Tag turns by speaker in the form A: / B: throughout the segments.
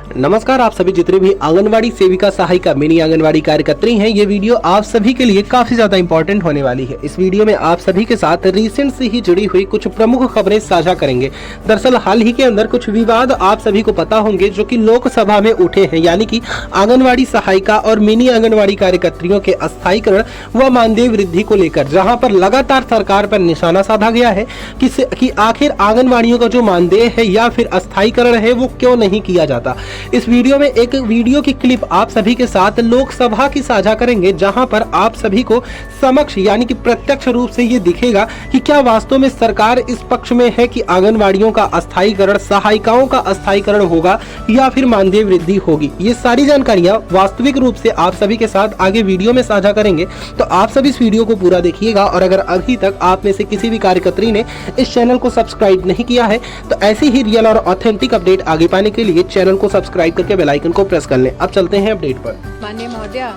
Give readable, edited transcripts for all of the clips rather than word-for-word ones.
A: नमस्कार। आप सभी जितने भी आंगनवाड़ी सेविका सहायिका मिनी आंगनवाड़ी कार्यकर्त्री हैं, ये वीडियो आप सभी के लिए काफी ज्यादा इंपॉर्टेंट होने वाली है। इस वीडियो में आप सभी के साथ रिसेंट से ही जुड़ी हुई कुछ प्रमुख खबरें साझा करेंगे। दरअसल हाल ही के अंदर कुछ विवाद आप सभी को पता होंगे जो कि लोकसभा में उठे हैं, यानी कि आंगनवाड़ी सहायिका और मिनी आंगनवाड़ी कार्यकर्त्रियों के अस्थायीकरण व मानदेय वृद्धि को लेकर, जहां पर लगातार सरकार पर निशाना साधा गया है कि आखिर आंगनवाड़ियों का जो मानदेय है या फिर अस्थायीकरण है वो क्यों नहीं किया जाता। इस वीडियो में एक वीडियो की क्लिप आप सभी के साथ लोकसभा की साझा करेंगे, जहां पर आप सभी को समक्ष यानी कि प्रत्यक्ष रूप से ये दिखेगा कि क्या वास्तव में सरकार इस पक्ष में है कि आंगनवाड़ियों का अस्थायीकरण, सहायिकाओं का अस्थायीकरण होगा या फिर मानदेय वृद्धि होगी। ये सारी जानकारियां वास्तविक रूप से आप सभी के साथ आगे वीडियो में साझा करेंगे, तो आप सभी इस वीडियो को पूरा देखिएगा। और अगर अभी तक आप में से किसी भी कार्यकर्त्री ने इस चैनल को सब्सक्राइब नहीं किया है, तो ऐसी ही रियल और ऑथेंटिक अपडेट आगे पाने के लिए चैनल को सब्सक्राइब करके बेल आइकन को प्रेस कर लें। अब चलते हैं अपडेट पर।
B: माननीय महोदया,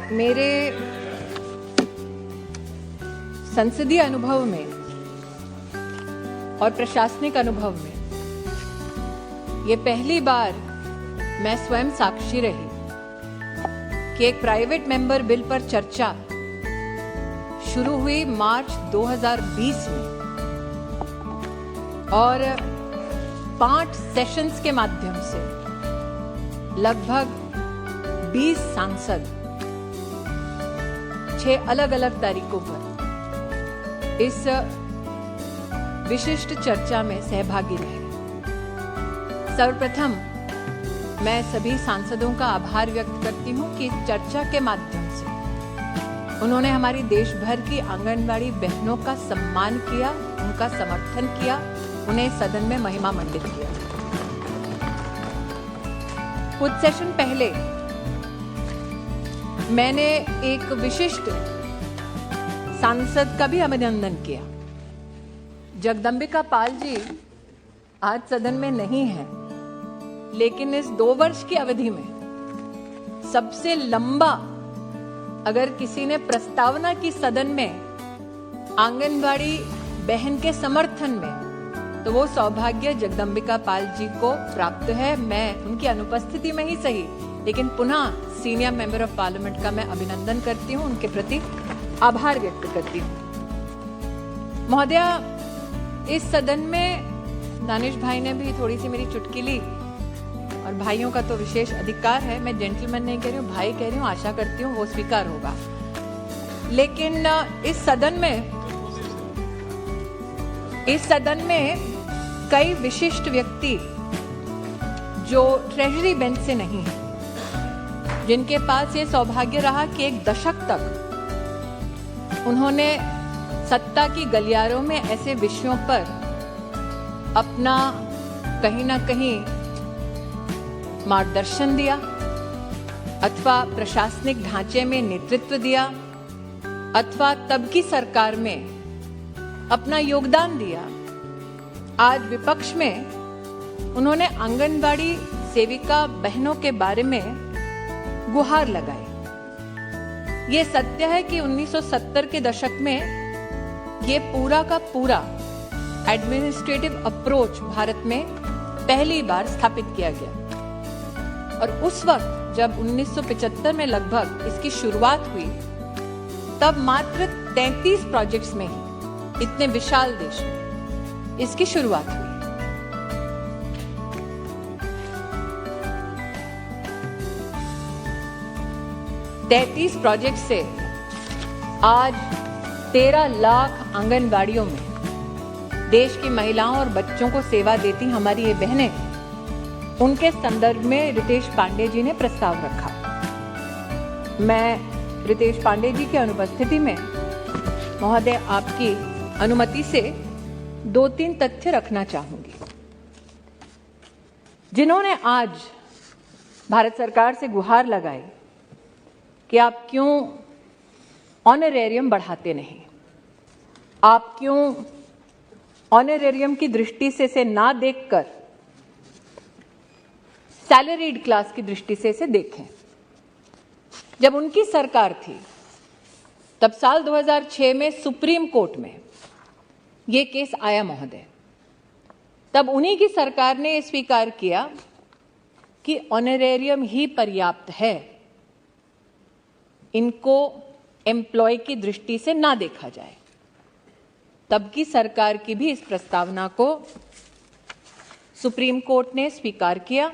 B: मेरे संसदीय अनुभव में और प्रशासनिक अनुभव में ये पहली बार मैं स्वयं साक्षी रही कि एक प्राइवेट मेंबर बिल पर चर्चा शुरू हुई मार्च 2020 में और 5 सेशंस के माध्यम से लगभग 20 सांसद 6 अलग अलग तारीखों पर इस विशिष्ट चर्चा में सहभागी रहे। सर्वप्रथम मैं सभी सांसदों का आभार व्यक्त करती हूं कि इस चर्चा के माध्यम से उन्होंने हमारी देश भर की आंगनवाड़ी बहनों का सम्मान किया, उनका समर्थन किया, उन्हें सदन में महिमा मंडित किया। कुछ सेशन पहले मैंने एक विशिष्ट सांसद का भी अभिनंदन किया। जगदम्बिका पाल जी आज सदन में नहीं है, लेकिन इस 2 वर्ष की अवधि में सबसे लंबा अगर किसी ने प्रस्तावना की सदन में आंगनवाड़ी बहन के समर्थन में, तो वो सौभाग्य जगदम्बिका पाल जी को प्राप्त है। मैं उनकी अनुपस्थिति में ही सही, लेकिन पुनः सीनियर मेंबर ऑफ पार्लियामेंट का मैं अभिनंदन करती हूँ, उनके प्रति आभार व्यक्त करती हूँ। महोदया, इस सदन में दानिश भाई ने भी थोड़ी सी मेरी चुटकी ली, और भाइयों का तो विशेष अधिकार है, मैं जेंटलमैन नहीं कह रही हूँ, भाई कह रही हूँ, आशा करती हूँ वो स्वीकार होगा। लेकिन इस सदन में कई विशिष्ट व्यक्ति जो ट्रेजरी बेंच से नहीं है, जिनके पास ये सौभाग्य रहा कि 1 दशक तक उन्होंने सत्ता की गलियारों में ऐसे विषयों पर अपना कहीं ना कहीं मार्गदर्शन दिया अथवा प्रशासनिक ढांचे में नेतृत्व दिया अथवा तब की सरकार में अपना योगदान दिया। आज विपक्ष में उन्होंने आंगनवाड़ी सेविका बहनों के बारे में गुहार लगाई। ये सत्य है कि 1970 के दशक में ये पूरा का पूरा एडमिनिस्ट्रेटिव अप्रोच भारत में पहली बार स्थापित किया गया, और उस वक्त जब 1975 में लगभग इसकी शुरुआत हुई, तब मात्र 33 प्रोजेक्ट्स में ही इतने विशाल देश में इसकी शुरुआत हुई। तैंतीस प्रोजेक्ट से आज 13 लाख आंगनबाड़ियों में देश की महिलाओं और बच्चों को सेवा देती हमारी ये बहनें, उनके संदर्भ में रितेश पांडे जी ने प्रस्ताव रखा। मैं रितेश पांडे जी की अनुपस्थिति में महोदय आपकी अनुमति से 2-3 तथ्य रखना चाहूंगी, जिन्होंने आज भारत सरकार से गुहार लगाई कि आप क्यों ऑनरेरियम बढ़ाते नहीं, आप क्यों ऑनरेरियम की दृष्टि से इसे ना देखकर सैलरीड क्लास की दृष्टि से इसे देखें। जब उनकी सरकार थी, तब साल 2006 में सुप्रीम कोर्ट में ये केस आया महोदय, तब उन्हीं की सरकार ने स्वीकार किया कि ऑनरेरियम ही पर्याप्त है, इनको एम्प्लॉय की दृष्टि से ना देखा जाए। तब की सरकार की भी इस प्रस्तावना को सुप्रीम कोर्ट ने स्वीकार किया।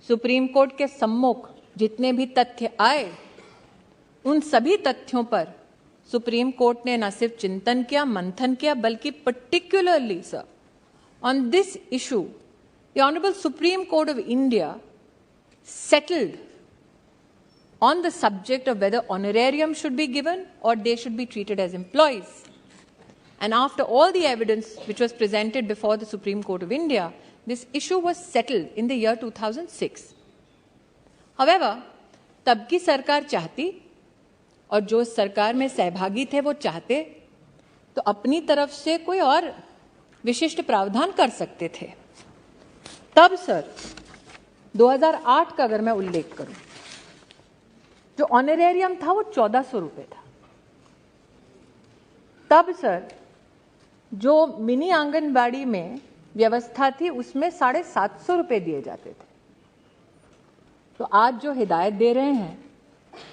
B: सुप्रीम कोर्ट के सम्मुख जितने भी तथ्य आए, उन सभी तथ्यों पर सुप्रीम कोर्ट ने न सिर्फ चिंतन किया, मंथन किया, बल्कि particularly sir on this issue the Honorable Supreme Court of India settled on the subject of whether honorarium should be given or they should be treated as employees. And after all the evidence which was presented before the Supreme Court of India, this issue was settled in the year 2006. However, तब की सरकार चाहती और जो सरकार में सहभागी थे वो चाहते तो अपनी तरफ से कोई और विशिष्ट प्रावधान कर सकते थे। तब सर 2008 का अगर मैं उल्लेख करूं, जो ऑनरेरियम था वो 1400 रुपए था। तब सर जो मिनी आंगनबाड़ी में व्यवस्था थी उसमें 750 रुपए दिए जाते थे। तो आज जो हिदायत दे रहे हैं,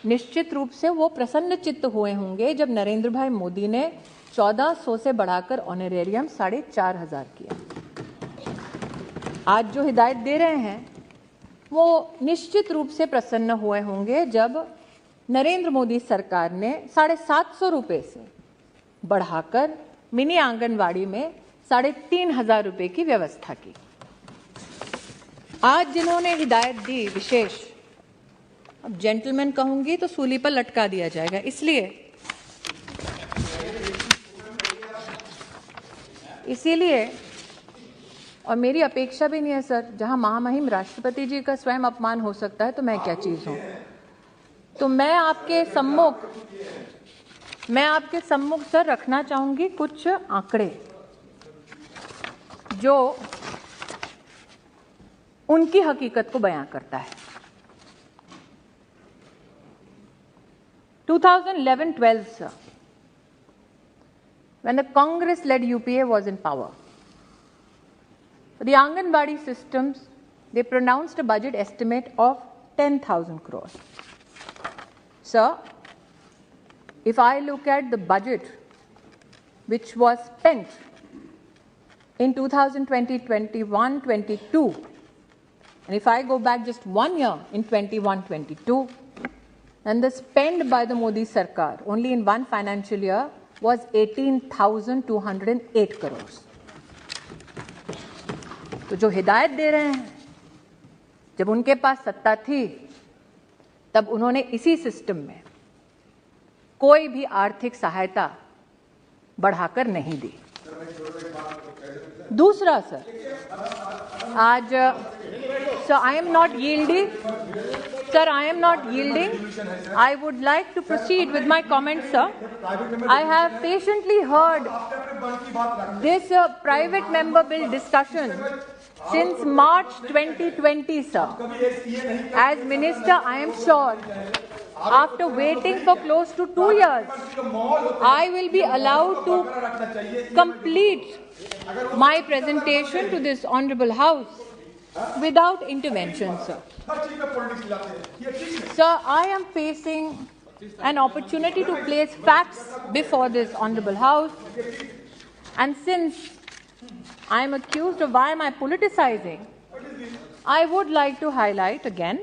B: निश्चित रूप से वो प्रसन्न चित्त हुए होंगे जब नरेंद्र भाई मोदी ने 1400 से बढ़ाकर ऑनरेरियम 4500 किया। आज जो हिदायत दे रहे हैं वो निश्चित रूप से प्रसन्न हुए होंगे जब नरेंद्र मोदी सरकार ने 750 रुपए से बढ़ाकर मिनी आंगनवाड़ी में 3500 रुपए की व्यवस्था की। आज जिन्होंने हिदायत दी विशेष, अब जेंटलमैन कहूंगी तो सूली पर लटका दिया जाएगा, इसीलिए और मेरी अपेक्षा भी नहीं है सर, जहां महामहिम राष्ट्रपति जी का स्वयं अपमान हो सकता है तो मैं क्या चीज हूं। तो मैं आपके सम्मुख सर रखना चाहूंगी कुछ आंकड़े जो उनकी हकीकत को बयां करता है। 2011-12 sir, when the Congress-led UPA was in power, for the Anganwadi systems, they pronounced a budget estimate of 10,000 crores. Sir, if I look at the budget which was spent in 2020, 21, 22, and if I go back just 1 year in 21, 22, then the spend by the Modi Sarkar only in one financial year was 18,208 crores. तो जो हिदायत दे रहे हैं, जब उनके पास सत्ता थी तब उन्होंने इसी सिस्टम में कोई भी आर्थिक सहायता बढ़ाकर नहीं दी। दूसरा सर, आज sir I am not yielding, sir, I am not yielding. I would like to proceed with my comments, sir. I have patiently heard this private member bill discussion since March 2020, sir. As minister, I am sure after waiting for close to 2 years, I will be allowed to complete my presentation to this honorable house without intervention, sir. Sir, I am facing an opportunity to place facts before this honorable house, and since I am accused of why am I politicizing, I would like to highlight again